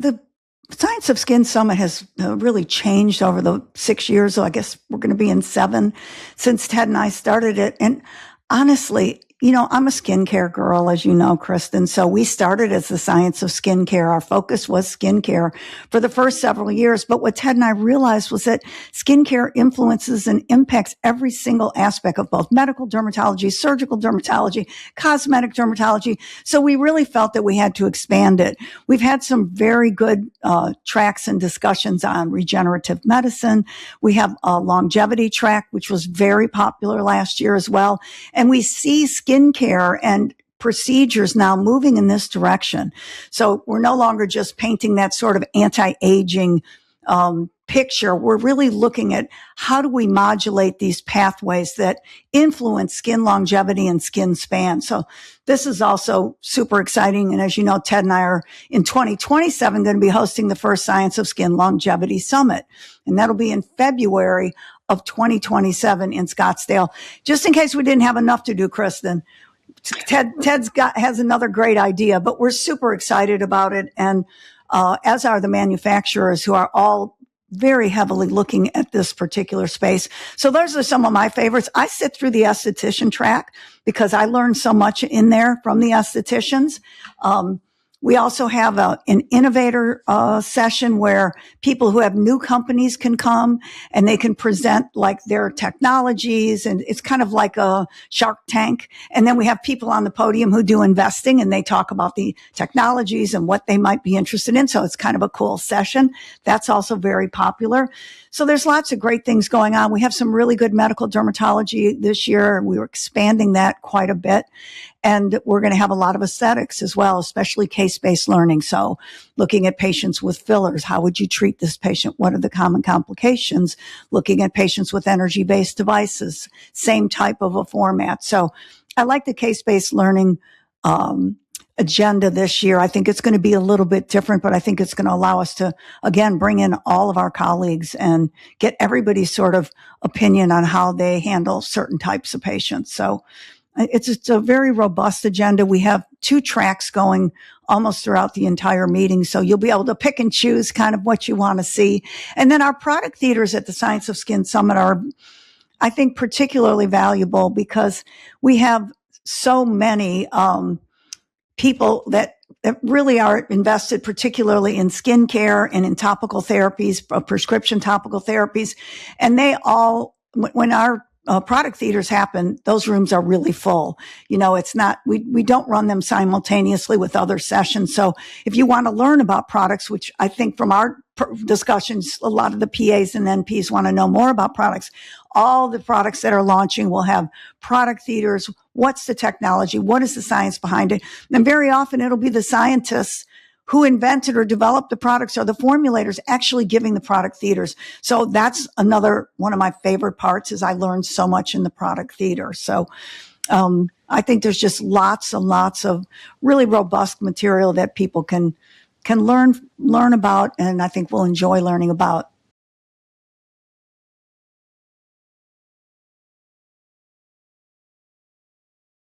the Science of Skin Summit has really changed over the 6 years. So I guess we're going to be in 7 since Ted and I started it. And honestly, I'm a skincare girl, as you know, Kristen. So we started as the Science of Skincare. Our focus was skincare for the first several years. But what Ted and I realized was that skincare influences and impacts every single aspect of both medical dermatology, surgical dermatology, cosmetic dermatology. So we really felt that we had to expand it. We've had some very good tracks and discussions on regenerative medicine. We have a longevity track, which was very popular last year as well. And we see skincare and procedures now moving in this direction. So we're no longer just painting that sort of anti-aging picture. We're really looking at how do we modulate these pathways that influence skin longevity and skin span. So this is also super exciting. And as you know, Ted and I are in 2027 going to be hosting the first Science of Skin Longevity Summit. And that'll be in February of 2027 in Scottsdale. Just in case we didn't have enough to do, Kristen, has another great idea, but we're super excited about it. And as are the manufacturers, who are all very heavily looking at this particular space. So those are some of my favorites. I sit through the aesthetician track because I learned so much in there from the aestheticians. We also have an innovator session where people who have new companies can come and they can present like their technologies, and it's kind of like a Shark Tank. And then we have people on the podium who do investing, and they talk about the technologies and what they might be interested in. So it's kind of a cool session. That's also very popular. So there's lots of great things going on. We have some really good medical dermatology this year, and we were expanding that quite a bit. And we're going to have a lot of aesthetics as well, especially case-based learning. So looking at patients with fillers, how would you treat this patient? What are the common complications? Looking at patients with energy-based devices, same type of a format. So I like the case-based learning agenda this year. I think it's going to be a little bit different, but I think it's going to allow us to, again, bring in all of our colleagues and get everybody's sort of opinion on how they handle certain types of patients. So it's a very robust agenda. We have 2 tracks going almost throughout the entire meeting. So you'll be able to pick and choose kind of what you want to see. And then our product theaters at the Science of Skin Summit are, I think, particularly valuable because we have so many people that really are invested particularly in skincare and in topical therapies, prescription topical therapies. And they all, when our product theaters happen, those rooms are really full. It's not, we don't run them simultaneously with other sessions. So if you want to learn about products, which I think from our discussions, a lot of the PAs and NPs want to know more about products. All the products that are launching will have product theaters. What's the technology? What is the science behind it? And very often it'll be the scientists who invented or developed the products or the formulators actually giving the product theaters. So that's another one of my favorite parts is I learned so much in the product theater. So I think there's just lots and lots of really robust material that people can learn about, and I think we'll enjoy learning about.